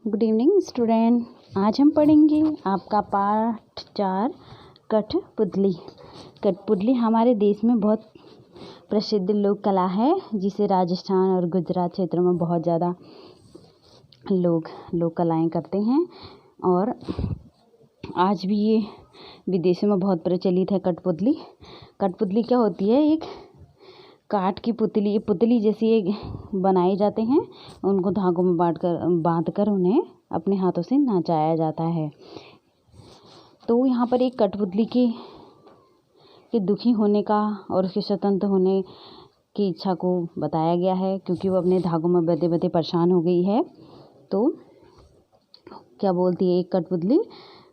Good evening student. आज हम पढ़ेंगे आपका पाठ 4 कठपुतली। कठपुतली हमारे देश में बहुत प्रसिद्ध लोक कला है, जिसे राजस्थान और गुजरात क्षेत्रों में बहुत ज़्यादा लोग लोक कलाएँ करते हैं और आज भी ये विदेशों में बहुत प्रचलित है। कठपुतली कठपुतली क्या होती है? एक काठ की पुतली जैसी एक बनाए जाते हैं। उनको धागों में बांधकर उन्हें अपने हाथों से नचाया जाता है। तो यहाँ पर एक कठपुतली के दुखी होने का और उसके स्वतंत्र होने की इच्छा को बताया गया है, क्योंकि वो अपने धागों में बंधे बंधे परेशान हो गई है। तो क्या बोलती है एक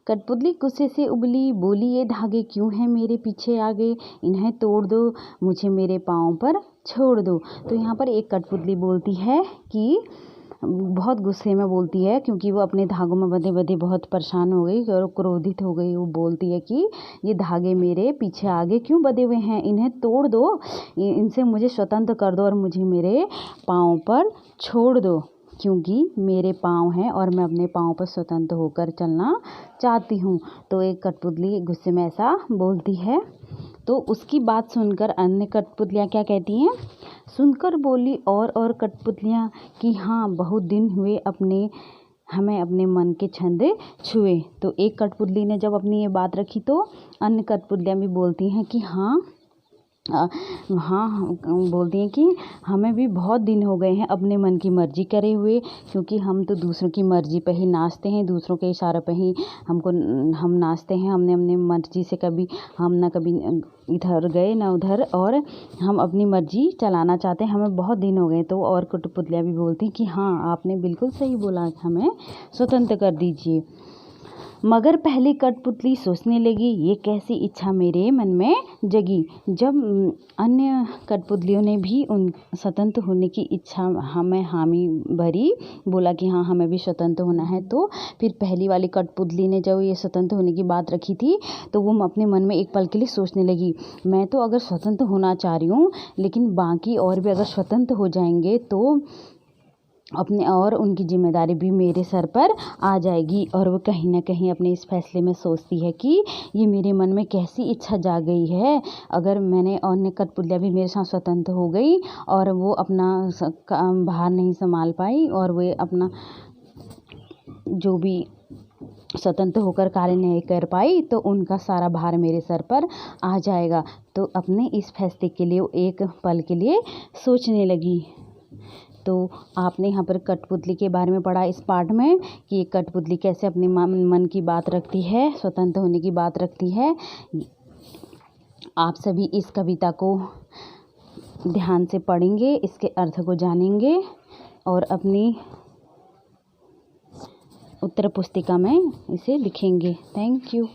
कठपुतली गुस्से से उबली, बोली ये धागे क्यों हैं मेरे पीछे आगे, इन्हें तोड़ दो, मुझे मेरे पाँव पर छोड़ दो। तो यहाँ पर एक कठपुतली बोलती है कि बहुत गुस्से में बोलती है, क्योंकि वो अपने धागों में बंधे बंधे बहुत परेशान हो गई और क्रोधित हो गई। वो बोलती है कि ये धागे मेरे पीछे आगे क्यों बंधे हुए हैं, इन्हें तोड़ दो, इनसे मुझे स्वतंत्र कर दो और मुझे मेरे पाँव पर छोड़ दो, क्योंकि मेरे पाँव हैं और मैं अपने पाँव पर स्वतंत्र होकर चलना चाहती हूँ। तो एक कठपुतली गुस्से में ऐसा बोलती है। तो उसकी बात सुनकर अन्य कठपुतलियाँ क्या कहती हैं? सुनकर बोली और कठपुतलियाँ कि हाँ, बहुत दिन हुए हमें अपने मन के छंद छुए। तो एक कठपुतली ने जब अपनी ये बात रखी तो अन्य कठपुतलियाँ भी बोलती हैं कि हाँ, बोलती हैं कि हमें भी बहुत दिन हो गए हैं अपने मन की मर्जी करे हुए, क्योंकि हम तो दूसरों की मर्जी पे ही नाचते हैं, दूसरों के इशारे पे ही हम नाचते हैं। हमने अपनी मर्जी से हम ना कभी इधर गए ना उधर, और हम अपनी मर्जी चलाना चाहते हैं। हमें बहुत दिन हो गए। तो और कठपुतलियाँ भी बोलती कि हाँ, आपने बिल्कुल सही बोला, हमें स्वतंत्र कर दीजिए। मगर पहली कठपुतली सोचने लगी, ये कैसी इच्छा मेरे मन में जगी। जब अन्य कठपुतलियों ने भी उन स्वतंत्र होने की इच्छा हमें हामी भरी, बोला कि हाँ, हमें भी स्वतंत्र होना है, तो फिर पहली वाली कठपुतली ने जब ये स्वतंत्र होने की बात रखी थी, तो वो अपने मन में एक पल के लिए सोचने लगी, मैं तो अगर स्वतंत्र होना चाह रही हूँ, लेकिन बाकी और भी अगर स्वतंत्र हो जाएंगे तो और उनकी जिम्मेदारी भी मेरे सर पर आ जाएगी। और वो कहीं ना कहीं अपने इस फैसले में सोचती है कि ये मेरे मन में कैसी इच्छा जाग गई है। अगर मैंने अन्य कठपुतलियाँ भी मेरे साथ स्वतंत्र हो गई और वो अपना भार नहीं संभाल पाई और वे अपना जो भी स्वतंत्र होकर कार्य नहीं कर पाई, तो उनका सारा भार मेरे सर पर आ जाएगा। तो अपने इस फैसले के लिए वो एक पल के लिए सोचने लगी। तो आपने यहाँ पर कठपुतली के बारे में पढ़ा इस पाठ में कि एक कठपुतली कैसे अपने मन की बात रखती है, स्वतंत्र होने की बात रखती है। आप सभी इस कविता को ध्यान से पढ़ेंगे, इसके अर्थ को जानेंगे और अपनी उत्तर पुस्तिका में इसे लिखेंगे। Thank you.